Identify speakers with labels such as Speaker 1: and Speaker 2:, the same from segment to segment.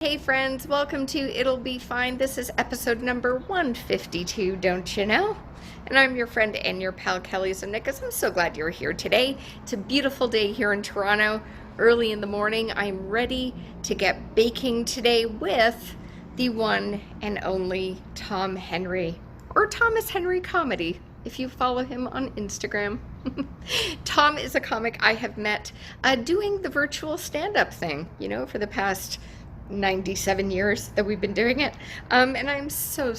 Speaker 1: Hey friends, welcome to It'll Be Fine. This is episode number 152, don't you know? And I'm your friend and your pal Kelly Zimnikas. I'm so glad you're here today. It's a beautiful day here in Toronto. Early in the morning, I'm ready to get baking today with the one and only Tom Henry, or Thomas Henry Comedy, if you follow him on Instagram. Tom is a comic I have met doing the virtual stand-up thing, for the past 97 years that we've been doing it. And I'm so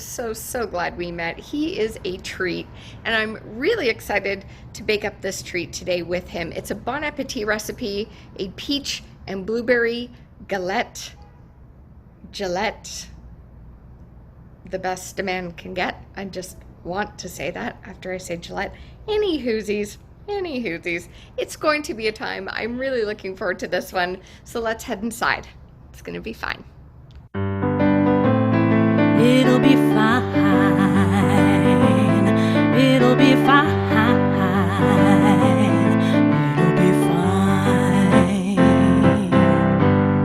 Speaker 1: glad we met. He is a treat, and I'm really excited to bake up this treat today with him. It's a Bon Appetit recipe, a peach and blueberry galette. Gillette, the best a man can get. I just want to say that after I say Gillette. Any whoosies. It's going to be a time. I'm really looking forward to this one. So let's head inside. It's going to be fine.
Speaker 2: It'll be fine. It'll be fine. It'll be fine.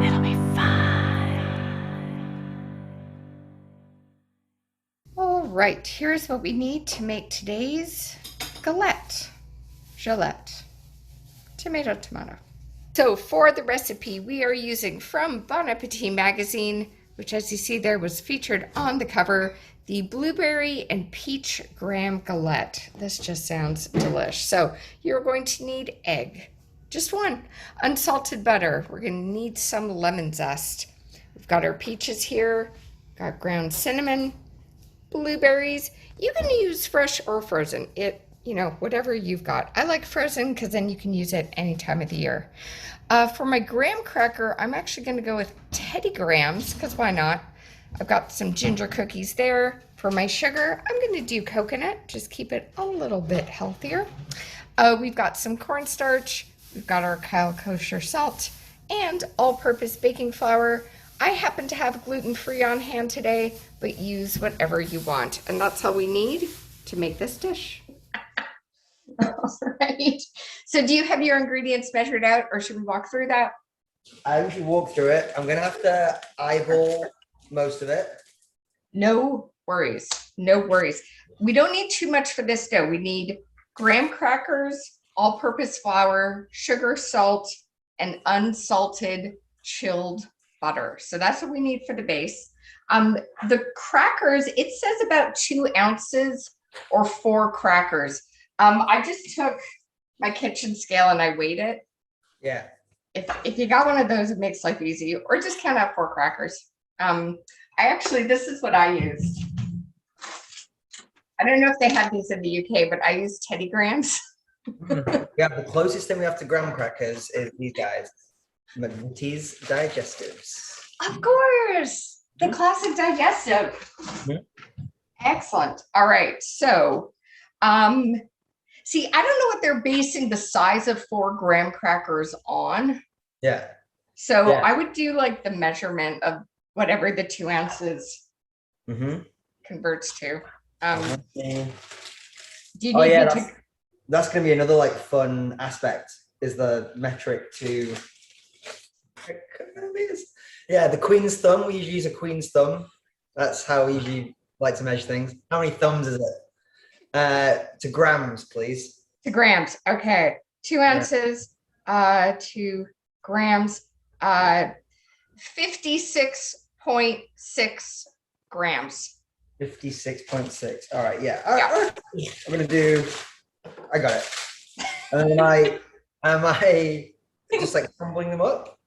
Speaker 2: It'll be fine.
Speaker 1: All right, here's what we need to make today's galette. Gillette. Tomato. So for the recipe, we are using from Bon Appetit magazine, which as you see there was featured on the cover, the blueberry and peach graham galette. This just sounds delish. So you're going to need egg, just one, unsalted butter. We're going to need some lemon zest. We've got our peaches here, got ground cinnamon, blueberries. You can use fresh or frozen. Whatever you've got. I like frozen because then you can use it any time of the year. For my graham cracker, I'm actually going to go with Teddy Grahams because why not? I've got some ginger cookies there. For my sugar, I'm going to do coconut, just keep it a little bit healthier. We've got some cornstarch. We've got our Kyle kosher salt and all-purpose baking flour. I happen to have gluten-free on hand today, but use whatever you want. And that's all we need to make this dish. All right. So do you have your ingredients measured out, or should we walk through that?
Speaker 3: I usually walk through it. I'm going to have to eyeball most of it.
Speaker 1: No worries. We don't need too much for this dough. We need graham crackers, all-purpose flour, sugar, salt, and unsalted chilled butter. So that's what we need for the base. The crackers, it says about 2 ounces or 4 crackers. I just took my kitchen scale and I weighed it.
Speaker 3: Yeah.
Speaker 1: If you got one of those, it makes life easy, or just count out 4 crackers. This is what I used. I don't know if they have these in the UK, but I use Teddy Grahams.
Speaker 3: Yeah, the closest thing we have to graham crackers is these guys, McVitie's Digestives.
Speaker 1: Of course, the classic digestive. Excellent. All right, so see, I don't know what they're basing the size of 4 graham crackers on.
Speaker 3: Yeah.
Speaker 1: So I would do like the measurement of whatever the 2 ounces converts to. Do you need
Speaker 3: that's going to be another like fun aspect, is the metric to. Yeah, the Queen's thumb. We usually use a Queen's thumb. That's how we usually like to measure things. How many thumbs is it? To grams, please.
Speaker 1: To grams. Okay. 2 ounces, 2 grams, 56.6 grams.
Speaker 3: 56.6. All right. Yeah. All right. I'm going to do, I got it. And then am I just like crumbling them up?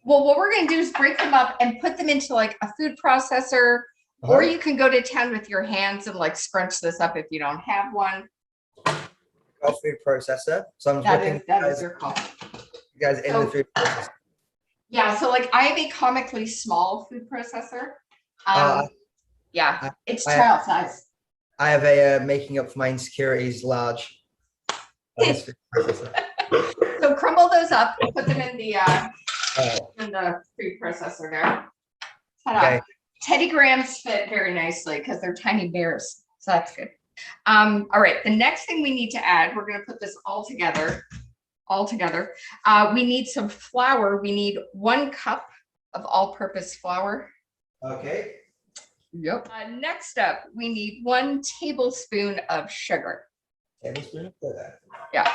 Speaker 1: Well, what we're going to do is break them up and put them into like a food processor. Or you can go to town with your hands and like scrunch this up if you don't have one.
Speaker 3: Got food processor. So
Speaker 1: that is your call.
Speaker 3: You guys in the food processor.
Speaker 1: Yeah, so like I have a comically small food processor. It's child size.
Speaker 3: I have a making up for my insecurities large.
Speaker 1: So crumble those up and put them in the food processor there.
Speaker 3: Okay.
Speaker 1: Teddy Grahams fit very nicely because they're tiny bears. So that's good. All right. The next thing we need to add, we're going to put this all together. We need some flour. We need 1 cup of all-purpose flour.
Speaker 3: Okay.
Speaker 1: Yep. Next up, we need 1 tablespoon of sugar.
Speaker 3: Tablespoon of sugar.
Speaker 1: Yeah.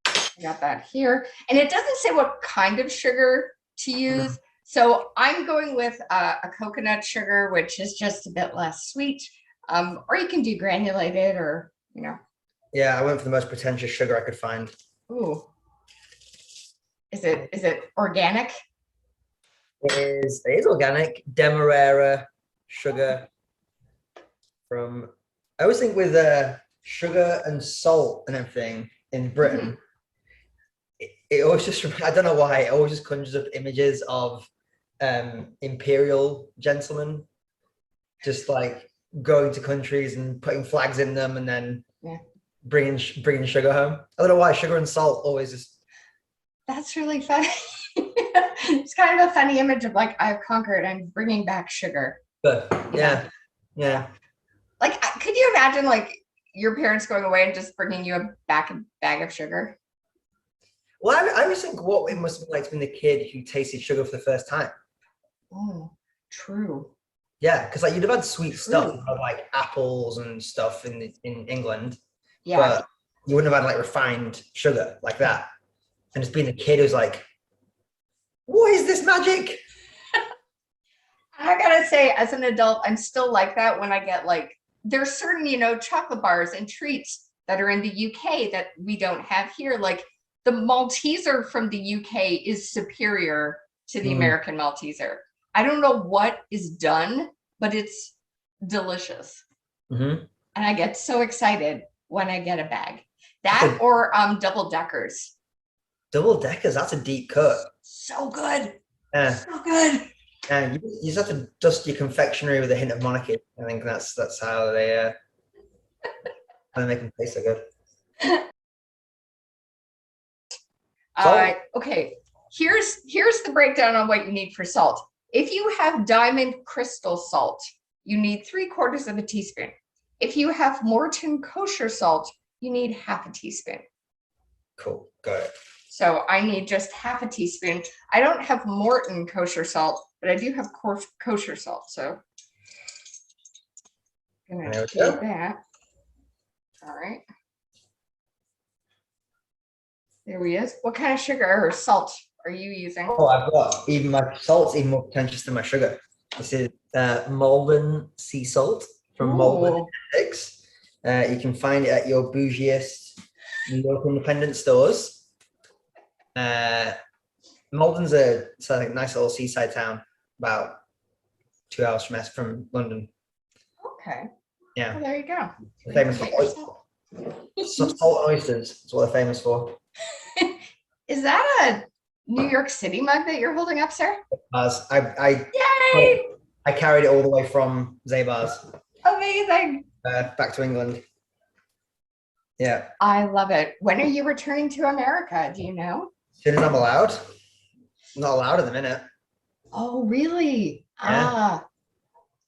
Speaker 1: I got that here. And it doesn't say what kind of sugar to use. So I'm going with a coconut sugar, which is just a bit less sweet. Or you can do granulated or, you know.
Speaker 3: Yeah, I went for the most pretentious sugar I could find.
Speaker 1: Ooh. Is it organic?
Speaker 3: It is organic, Demerara sugar from, I always think with sugar and salt and everything in Britain, it always just, I don't know why, it always just conjures up images of imperial gentlemen just like going to countries and putting flags in them and then bringing sugar home. I don't know why sugar and salt always just.
Speaker 1: That's really funny. It's kind of a funny image of like, I've conquered, I'm bringing back sugar.
Speaker 3: But yeah.
Speaker 1: Like, could you imagine like your parents going away and just bringing you a bag of sugar?
Speaker 3: Well, I always think what it must have been like to be the kid who tasted sugar for the first time.
Speaker 1: Oh, true.
Speaker 3: Yeah, because like you'd have had sweet stuff like apples and stuff in England, but you wouldn't have had like refined sugar like that. And just being a kid who's like, what is this magic?
Speaker 1: I gotta say, as an adult, I'm still like that when I get like, there's certain, you know, chocolate bars and treats that are in the UK that we don't have here. Like the Malteser from the UK is superior to the American Malteser. I don't know what is done, but it's delicious. And I get so excited when I get a bag. That or double deckers.
Speaker 3: Double deckers, that's a deep cut.
Speaker 1: So good.
Speaker 3: Yeah.
Speaker 1: So good.
Speaker 3: And you just have to dust your confectionery with a hint of monarchy. I think that's how they make them taste so good.
Speaker 1: Okay, here's the breakdown on what you need for salt. If you have diamond crystal salt, you need 3/4 of a teaspoon. If you have Morton kosher salt, you need half a teaspoon.
Speaker 3: Cool, got it.
Speaker 1: So I need just half a teaspoon. I don't have Morton kosher salt, but I do have kosher salt. So I'm gonna do that. All right. There he is. What kind of sugar or salt are you using?
Speaker 3: Oh, I've got my salt's even more pretentious than my sugar. This is Malvern sea salt from Malvern Essex. You can find it at your bougiest local independent stores. Malden's a nice little seaside town, about 2 hours from London. Okay. Yeah. Well, there you go. Famous for salt and oysters. That's what they're famous for.
Speaker 1: Is that a New York City mug that you're holding up, sir?
Speaker 3: Yay! I carried it all the way from Zabar's.
Speaker 1: Amazing.
Speaker 3: Back to England. Yeah.
Speaker 1: I love it. When are you returning to America? Do you know?
Speaker 3: As soon as I'm allowed. I'm not allowed in the minute.
Speaker 1: Oh, really?
Speaker 3: Yeah.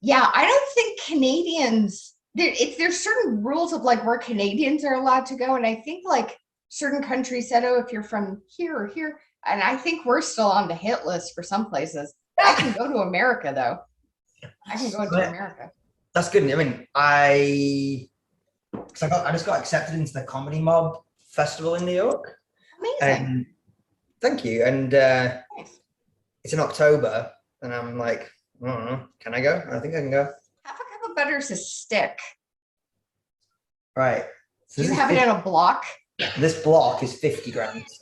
Speaker 1: Yeah, I don't think Canadians, there's certain rules of like where Canadians are allowed to go. And I think like certain countries said, oh, if you're from here or here, and I think we're still on the hit list for some places. I can go to America though. I can go to America.
Speaker 3: That's good. I mean, I just got accepted into the Comedy Mob Festival in New York.
Speaker 1: Amazing.
Speaker 3: Thank you. And
Speaker 1: nice.
Speaker 3: It's in October, and I'm like, I don't know, can I go? I think I can go.
Speaker 1: Half a cup of butter is a stick.
Speaker 3: Right. So
Speaker 1: do you have it in a block?
Speaker 3: This block is 50 grams.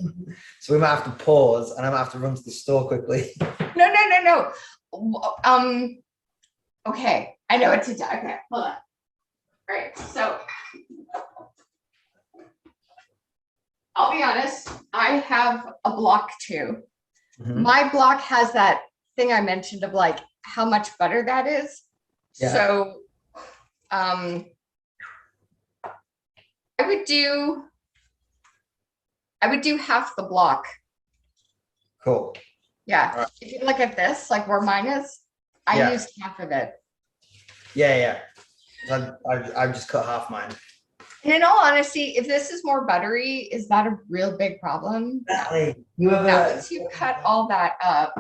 Speaker 3: So we might have to pause, and I might have to run to the store quickly.
Speaker 1: No. Okay, I know what to do. Okay, hold on. All right, so I'll be honest, I have a block too. My block has that thing I mentioned of like how much butter that is. Yeah. So I would do half the block.
Speaker 3: Cool.
Speaker 1: Yeah. Right. If you look at this, like where mine is, I used half of it. Yeah.
Speaker 3: I've just cut half mine.
Speaker 1: And in all honesty, if this is more buttery, is that a real big problem?
Speaker 3: Exactly.
Speaker 1: Once you cut all that up,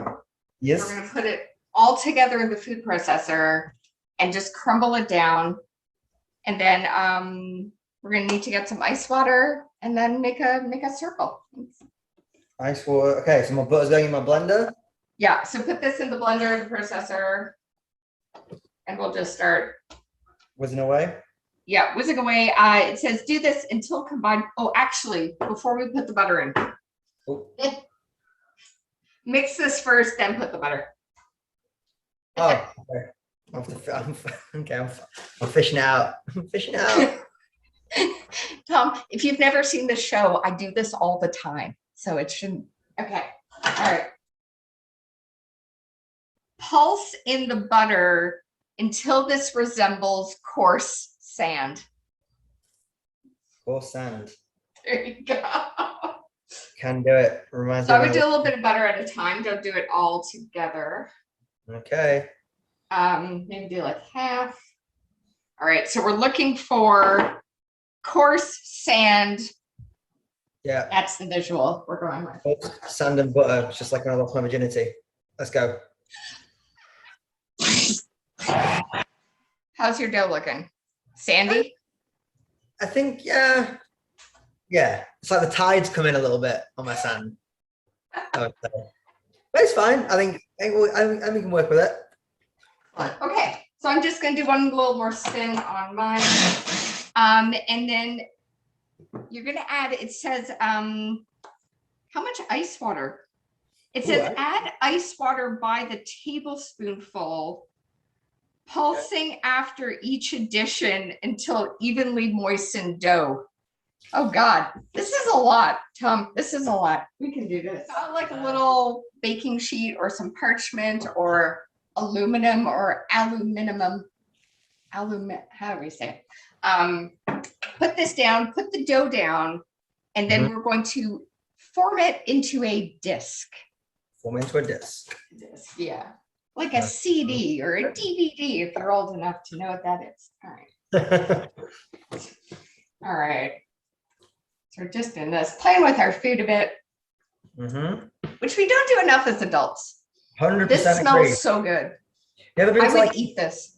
Speaker 3: Yes.
Speaker 1: We're going to put it all together in the food processor and just crumble it down. And then we're going to need to get some ice water and then make a circle.
Speaker 3: Ice water. Okay, so my butter's going in my blender.
Speaker 1: Yeah, so put this in the blender, the processor, and we'll just start
Speaker 3: Whizzing away.
Speaker 1: Yeah, whizzing away. It says do this until combined. Oh, actually, before we put the butter in,
Speaker 3: Oh.
Speaker 1: mix this first, then put the butter.
Speaker 3: Oh, okay. I'm fishing out. I'm fishing out.
Speaker 1: Tom, if you've never seen the show, I do this all the time, so it shouldn't. Okay, all right. Pulse in the butter until this resembles coarse sand.
Speaker 3: Or sand.
Speaker 1: There you go.
Speaker 3: Can do it. Reminds
Speaker 1: So
Speaker 3: me
Speaker 1: I
Speaker 3: of
Speaker 1: would do a little bit of butter at a time. Don't do it all together.
Speaker 3: Okay.
Speaker 1: Maybe do like half. All right, so we're looking for coarse sand.
Speaker 3: Yeah.
Speaker 1: That's the visual we're going with.
Speaker 3: Sand and butter. It's just like another homogeneity. Let's go.
Speaker 1: How's your dough looking? Sandy?
Speaker 3: I think, yeah. Yeah. It's like the tides come in a little bit on my sand. I would say. But it's fine. I think we can work with it.
Speaker 1: Okay, so I'm just going to do one little more spin on mine. And then you're going to add, it says, how much ice water? It says add ice water by the tablespoonful, pulsing after each addition until evenly moistened dough. Oh God, this is a lot, Tom. This is a lot. We can do this. I like a little baking sheet or some parchment or aluminum or aluminum. How do we say it? Put this down, put the dough down, and then we're going to form it into a disc.
Speaker 3: Form into a disc.
Speaker 1: Yeah, like a CD or a DVD if you're old enough to know what that is. All right. All right. So we're just in this, playing with our food a bit, which we don't do enough as adults.
Speaker 3: 100%.
Speaker 1: This smells
Speaker 3: agree.
Speaker 1: so good.
Speaker 3: You ever been
Speaker 1: I
Speaker 3: to
Speaker 1: would
Speaker 3: like
Speaker 1: eat this.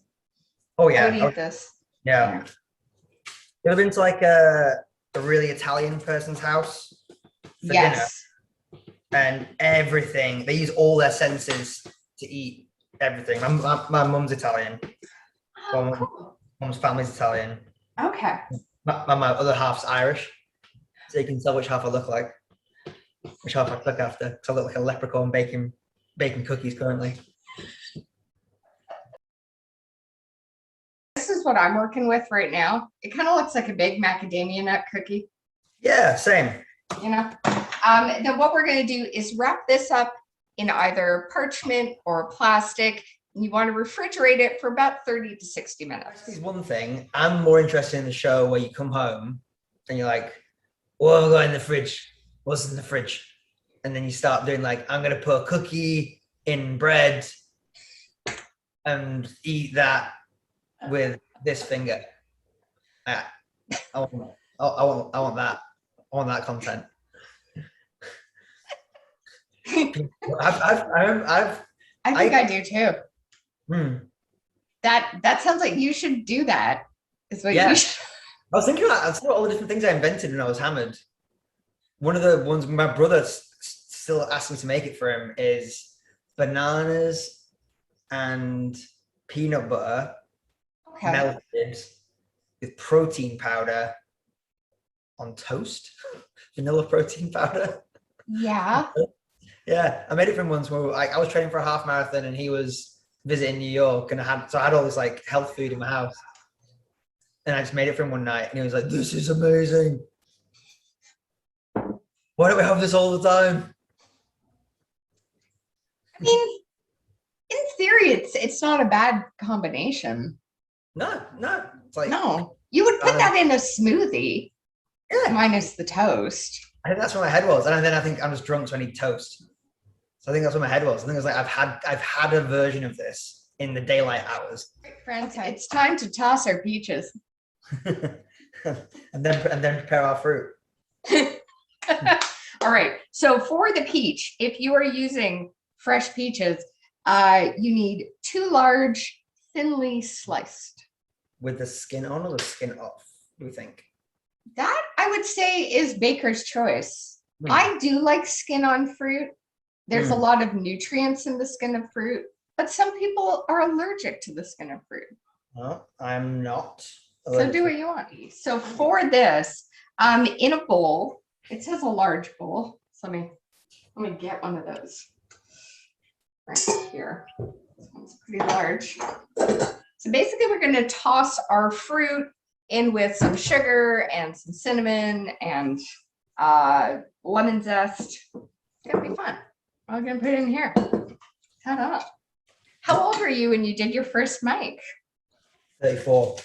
Speaker 3: Oh yeah.
Speaker 1: I would eat this.
Speaker 3: Yeah. You ever been to like a really Italian person's house for dinner? And everything, they use all their senses to eat everything. My mum's Italian.
Speaker 1: Oh, cool.
Speaker 3: Mum's family's Italian.
Speaker 1: Okay.
Speaker 3: My other half's Irish. So you can tell which half I look like. Which half I look after. Because I look like a leprechaun baking cookies currently.
Speaker 1: This is what I'm working with right now. It kind of looks like a big macadamia nut cookie.
Speaker 3: Yeah, same.
Speaker 1: You know? Then what we're going to do is wrap this up in either parchment or plastic. You want to refrigerate it for about 30 to 60 minutes.
Speaker 3: Is one thing. I'm more interested in the show where you come home and you're like, what have I got in the fridge? What's in the fridge? And then you start doing like, I'm going to put a cookie in bread and eat that with this finger. I want that. I want that content.
Speaker 1: I think I do too. That sounds like you should do that. Is what you should.
Speaker 3: I was thinking about all the different things I invented when I was hammered. One of the ones my brother still asked me to make it for him is bananas and peanut butter melted with protein powder on toast. Vanilla protein powder.
Speaker 1: Yeah.
Speaker 3: Yeah, I made it for him once where I was training for a half marathon and he was visiting New York and I had all this like health food in my house. And I just made it for him one night and he was like, this is amazing. Why don't we have this all the time?
Speaker 1: I mean, in theory, it's not a bad combination.
Speaker 3: No. It's like,
Speaker 1: no, you would put that in a smoothie. Yeah. Minus the toast.
Speaker 3: I think that's where my head was. And then I think I'm just drunk, so I need toast. So I think that's where my head was. I think it was like, I've had a version of this in the daylight hours.
Speaker 1: Friends, it's time to toss our peaches.
Speaker 3: and then prepare our fruit.
Speaker 1: All right. So for the peach, if you are using fresh peaches, You need 2 large, thinly sliced.
Speaker 3: With the skin on or the skin off, do you think?
Speaker 1: That I would say is baker's choice.
Speaker 3: Hmm.
Speaker 1: I do like skin on fruit. There's a
Speaker 3: Hmm.
Speaker 1: lot of nutrients in the skin of fruit, but some people are allergic to the skin of fruit.
Speaker 3: No, I'm not.
Speaker 1: So do what you want. So for this, in a bowl, it says a large bowl. So let me get one of those right here. This one's pretty large. So basically we're going to toss our fruit in with some sugar and some cinnamon and lemon zest. It's gonna be fun. I'm gonna put it in here. Ta-da. How old were you when you did your first mic?
Speaker 3: 34.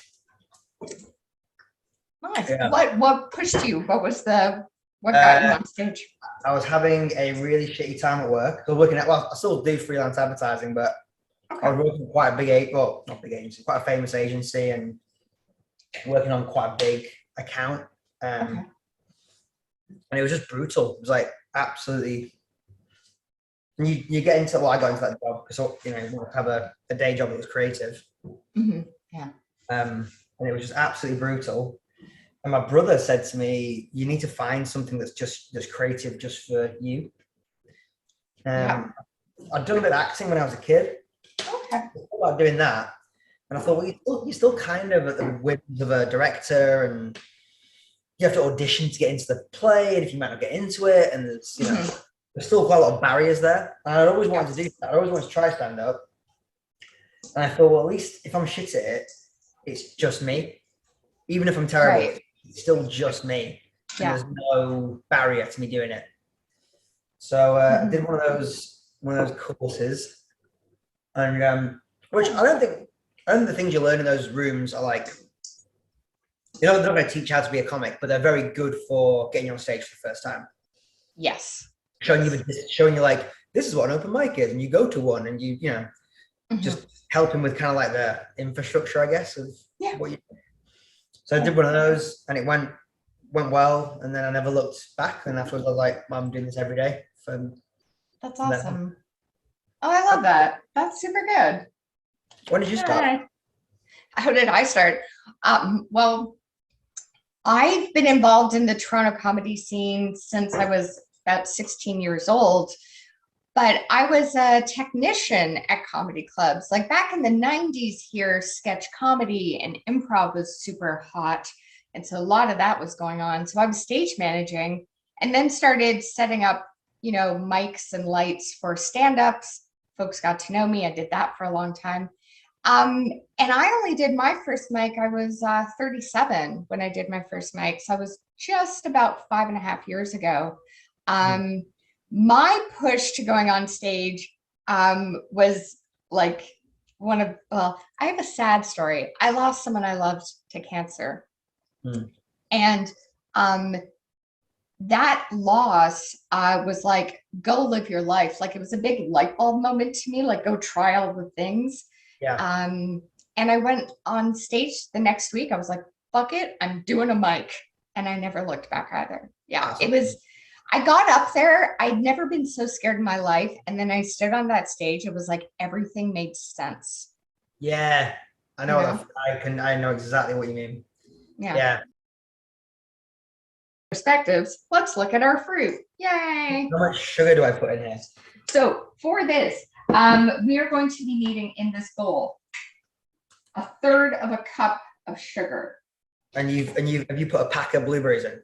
Speaker 1: Nice.
Speaker 3: Yeah.
Speaker 1: What pushed you? What got you on stage?
Speaker 3: I was having a really shitty time at work. I was working I still do freelance advertising, but I was working at quite a big, well, not big agency, quite a famous agency, and working on quite a big account. And it was just brutal. It was like absolutely. And you get into, well, I got into that job because, you want to have a day job that was creative.
Speaker 1: Mm-hmm. Yeah.
Speaker 3: And it was just absolutely brutal. And my brother said to me, "You need to find something that's creative just for you." I'd done a bit of acting when I was a kid.
Speaker 1: Okay.
Speaker 3: I thought about doing that, and I thought, well, you're still kind of at the whims of a director, and you have to audition to get into the play, and if you might not get into it, and there's there's still quite a lot of barriers there. And I always wanted to do that. I always wanted to try stand up, and I thought, well, at least if I'm shit at it, it's just me. Even if I'm terrible, it's still just me. And there's no barrier to me doing it. So I did one of those courses, and which I don't think the things you learn in those rooms are like, they're not going to teach you how to be a comic, but they're very good for getting you on stage for the first time.
Speaker 1: Yes.
Speaker 3: Showing you like, this is what an open mic is, and you go to one, and you just helping with kind of like the infrastructure, I guess, of what you. So I did one of those, and it went well, and then I never looked back. And afterwards, I was like, I'm doing this every day.
Speaker 1: That's awesome. Oh, I love that. That's super good.
Speaker 3: When did you start?
Speaker 1: How did I start? Well, I've been involved in the Toronto comedy scene since I was about 16 years old. But I was a technician at comedy clubs. Like back in the 90s here, sketch comedy and improv was super hot. And so a lot of that was going on. So I was stage managing and then started setting up, mics and lights for stand-ups. Folks got to know me. I did that for a long time. And I only did my first mic. I was 37 when I did my first mic. So I was just about 5.5 years ago. My push to going on stage was like I have a sad story. I lost someone I loved to cancer. And that loss was like, go live your life. Like it was a big light bulb moment to me, like go try all the things. And I went on stage the next week. I was like, fuck it, I'm doing a mic. And I never looked back either. It was, I got up there. I'd never been so scared in my life. And then I stood on that stage. It was like everything made sense.
Speaker 3: Yeah, I know. I know exactly what you mean. Yeah.
Speaker 1: Perspectives. Let's look at our fruit. Yay.
Speaker 3: How much sugar do I put in here?
Speaker 1: So for this, we are going to be needing in this bowl 1/3 cup of sugar.
Speaker 3: And have you put a pack of blueberries in?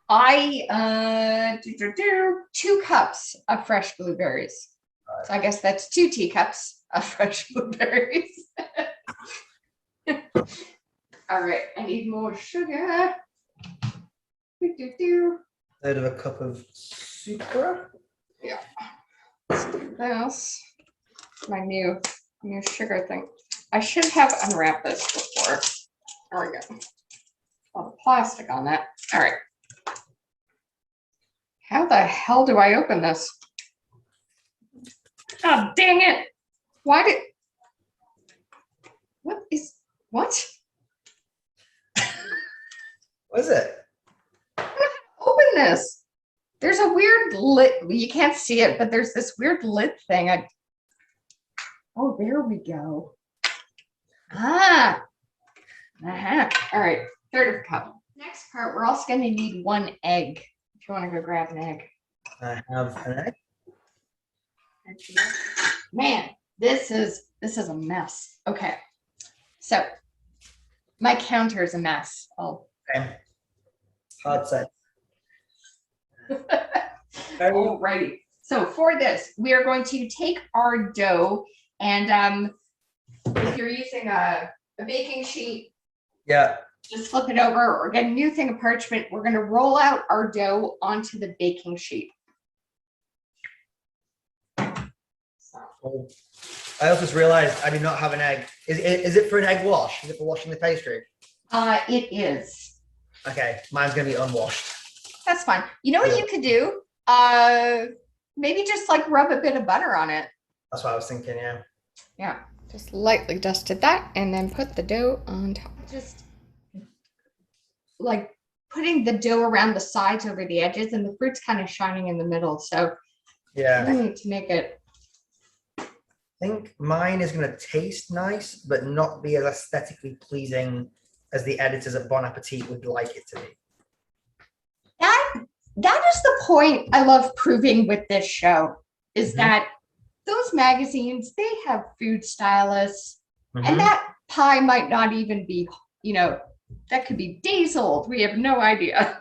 Speaker 1: I 2 cups of fresh blueberries. So I guess that's 2 teacups of fresh blueberries. All right, I need more sugar.
Speaker 3: 1/3 cup of sucre.
Speaker 1: Yeah. Let's do this. My new sugar thing. I should have unwrapped this before. There we go. All the plastic on that. All right. How the hell do I open this? Oh, dang it. What? What is it? Open this. There's a weird lid. You can't see it, but there's this weird lid thing. Oh, there we go. Ah. All right, third of a cup. Next part, we're also going to need 1 egg. If you want to go grab an egg.
Speaker 3: I have an egg.
Speaker 1: Man, this is a mess. Okay, so my counter is a mess.
Speaker 3: Okay. Hard set.
Speaker 1: Alrighty. So for this, we are going to take our dough, and if you're using a baking sheet,
Speaker 3: Yeah.
Speaker 1: just flip it over or get a new thing of parchment. We're going to roll out our dough onto the baking sheet.
Speaker 3: Cool. I also just realized I do not have an egg. Is it for an egg wash? Is it for washing the pastry?
Speaker 1: It is.
Speaker 3: Okay, mine's gonna be unwashed.
Speaker 1: That's fine. You know what you could do? Maybe just like rub a bit of butter on it.
Speaker 3: That's what I was thinking, yeah.
Speaker 1: Yeah, just lightly dusted that and then put the dough on top. Just like putting the dough around the sides over the edges, and the fruit's kind of shining in the middle. So
Speaker 3: Yeah.
Speaker 1: I need to make it.
Speaker 3: I think mine is going to taste nice, but not be as aesthetically pleasing as the editors at Bon Appetit would like it to be.
Speaker 1: That is the point I love proving with this show, is that those magazines, they have food stylists, and that pie might not even be, that could be days old. We have no idea.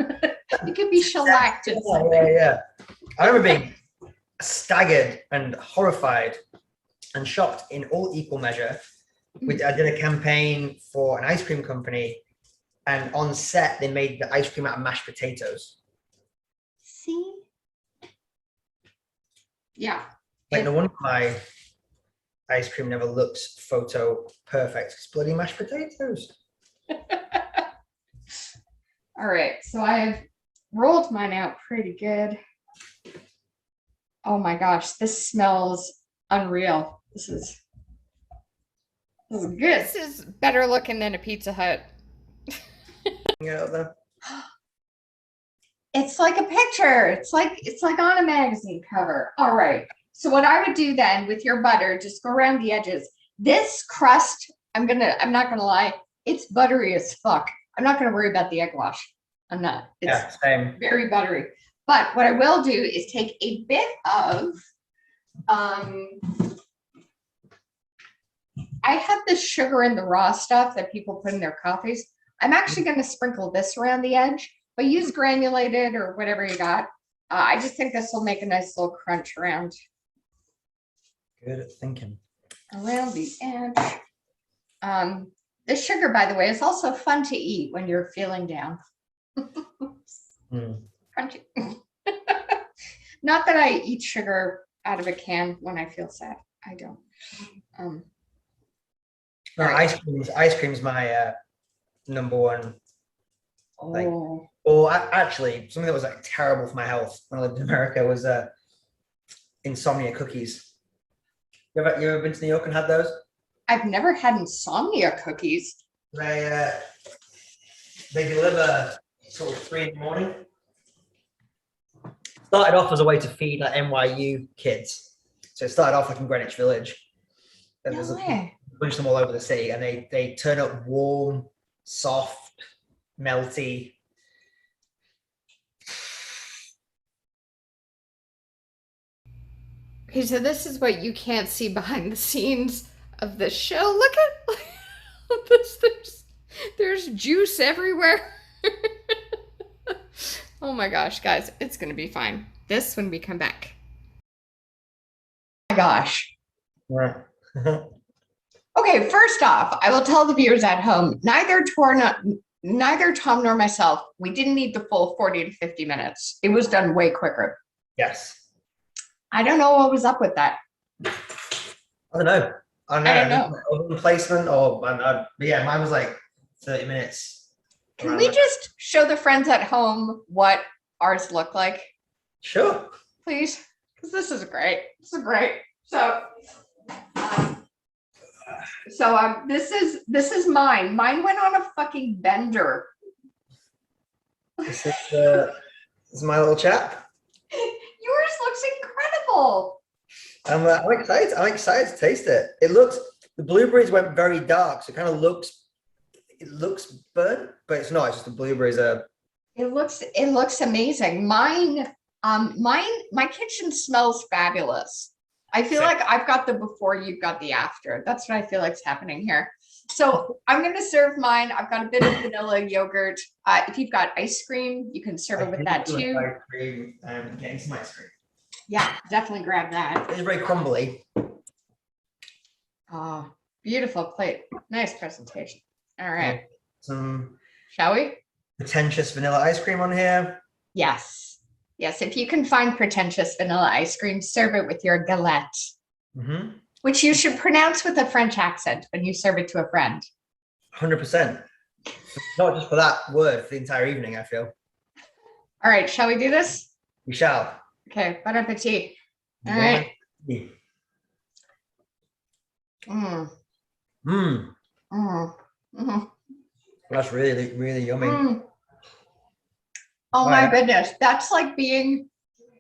Speaker 1: It could be shellacked.
Speaker 3: Yeah. I remember being staggered and horrified and shocked in all equal measure. I did a campaign for an ice cream company, and on set they made the ice cream out of mashed potatoes.
Speaker 1: See? Yeah.
Speaker 3: Like, no wonder my ice cream never looks photo perfect. It's bloody mashed potatoes.
Speaker 1: All right, so I have rolled mine out pretty good. Oh my gosh, this smells unreal. This is good. This is better looking than a Pizza Hut.
Speaker 3: Yeah,
Speaker 1: It's like a picture. It's like on a magazine cover. All right. So what I would do then with your butter, just go around the edges. This crust, I'm not gonna lie, it's buttery as fuck. I'm not gonna worry about the egg wash. I'm not. It's
Speaker 3: same.
Speaker 1: very buttery. But what I will do is take a bit of I have this sugar in the raw stuff that people put in their coffees. I'm actually going to sprinkle this around the edge, but use granulated or whatever you got. I just think this will make a nice little crunch around.
Speaker 3: Good thinking.
Speaker 1: Around the edge. The sugar, by the way, is also fun to eat when you're feeling down. Crunchy. Not that I eat sugar out of a can when I feel sad. I don't.
Speaker 3: No, ice cream's my number one. Actually, something that was like terrible for my health when I lived in America was insomnia cookies. You ever been to New York and had those?
Speaker 1: I've never had insomnia cookies.
Speaker 3: They deliver sort of 3 in the morning. Started off as a way to feed like NYU kids. So it started off like in Greenwich Village. And there's a bunch of them all over the city, and they turn up warm, soft, melty.
Speaker 1: Okay, so this is what you can't see behind the scenes of the show. Look at this. There's juice everywhere. Oh my gosh, guys, it's gonna be fine. This when we come back. Oh my gosh.
Speaker 3: Right.
Speaker 1: Okay, first off, I will tell the viewers at home, neither Tom nor myself, we didn't need the full 40 to 50 minutes. It was done way quicker.
Speaker 3: Yes.
Speaker 1: I don't know what was up with that.
Speaker 3: I don't know. Oven placement but yeah, mine was like 30 minutes.
Speaker 1: Can we just show the friends at home what ours look like?
Speaker 3: Sure.
Speaker 1: Please, because this is great. This is great. So this is mine. Mine went on a fucking bender.
Speaker 3: This is my little chap.
Speaker 1: Yours looks incredible.
Speaker 3: I'm excited. I'm excited to taste it. The blueberries went very dark, so it looks burnt, but it's not. It's just the blueberries are.
Speaker 1: It looks amazing. My kitchen smells fabulous. I feel like I've got the before, you've got the after. That's what I feel like's happening here. So I'm going to serve mine. I've got a bit of vanilla yogurt. If you've got ice cream, you can serve it with that too.
Speaker 3: Ice cream and getting some ice cream.
Speaker 1: Yeah, definitely grab that.
Speaker 3: It's very crumbly.
Speaker 1: Oh, beautiful plate. Nice presentation. All right.
Speaker 3: Some
Speaker 1: Shall we?
Speaker 3: pretentious vanilla ice cream on here.
Speaker 1: Yes. Yes. If you can find pretentious vanilla ice cream, serve it with your galette, which you should pronounce with a French accent when you serve it to a friend.
Speaker 3: 100%. Not just for that word, for the entire evening, I feel.
Speaker 1: All right. Shall we do this?
Speaker 3: We shall.
Speaker 1: Okay. Bon appetit. All right. Mm.
Speaker 3: Mmm.
Speaker 1: Mm. Mm.
Speaker 3: That's really, really yummy.
Speaker 1: Mm. Oh my goodness. That's like being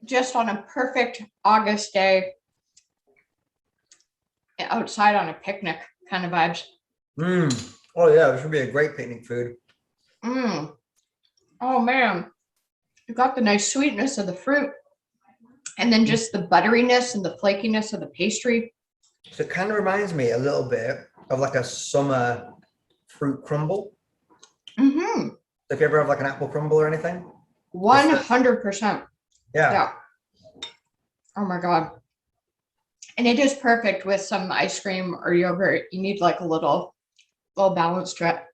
Speaker 1: just on a perfect August day outside on a picnic kind of vibes.
Speaker 3: Oh yeah, this would be a great picnic food.
Speaker 1: Oh man. You got the nice sweetness of the fruit and then just the butteriness and the flakiness of the pastry.
Speaker 3: So it kind of reminds me a little bit of like a summer fruit crumble. If you ever have like an apple crumble or anything.
Speaker 1: 100%.
Speaker 3: Yeah.
Speaker 1: Oh my God. And it is perfect with some ice cream or yogurt. You need like a little balance to it.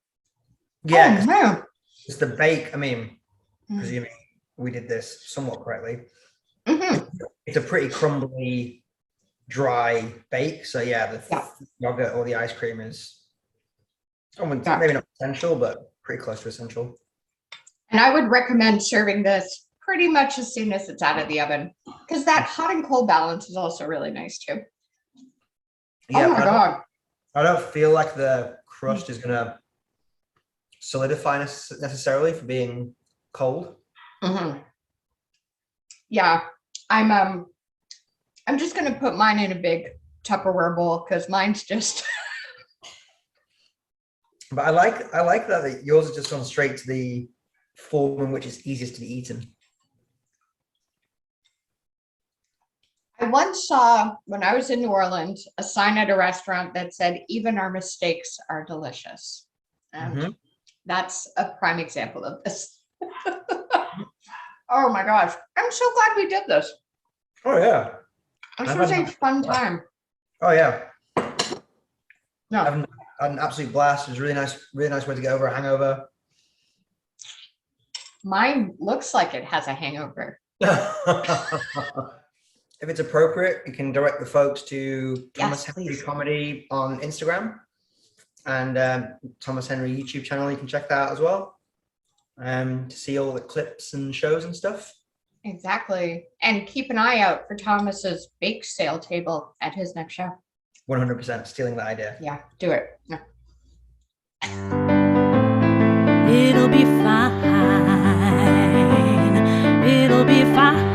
Speaker 3: Yeah.
Speaker 1: Oh, man.
Speaker 3: It's the bake. I mean, presuming we did this somewhat correctly. It's a pretty crumbly, dry bake. So yeah, the yogurt or the ice cream is maybe not essential, but pretty close to essential.
Speaker 1: And I would recommend serving this pretty much as soon as it's out of the oven, because that hot and cold balance is also really nice too.
Speaker 3: Yeah,
Speaker 1: oh my God.
Speaker 3: I don't feel like the crust is gonna solidify necessarily for being cold.
Speaker 1: Yeah, I'm just gonna put mine in a big Tupperware bowl because mine's just.
Speaker 3: But I like that yours has just gone straight to the form in which it's easiest to be eaten.
Speaker 1: I once saw, when I was in New Orleans, a sign at a restaurant that said, "Even our mistakes are delicious." And that's a prime example of this. Oh my gosh. I'm so glad we did this.
Speaker 3: Oh yeah.
Speaker 1: This was a fun time.
Speaker 3: Oh yeah.
Speaker 1: No.
Speaker 3: I've had an absolute blast. It was really nice way to get over a hangover.
Speaker 1: Mine looks like it has a hangover.
Speaker 3: If it's appropriate, you can direct the folks to Thomas
Speaker 1: Yes,
Speaker 3: Henry
Speaker 1: please.
Speaker 3: Comedy on Instagram and Thomas Henry YouTube channel. You can check that out as well to see all the clips and shows and stuff.
Speaker 1: Exactly. And keep an eye out for Thomas's bake sale table at his next show.
Speaker 3: 100% stealing that idea.
Speaker 1: Yeah, do it. No.
Speaker 2: It'll be fine. It'll be fine.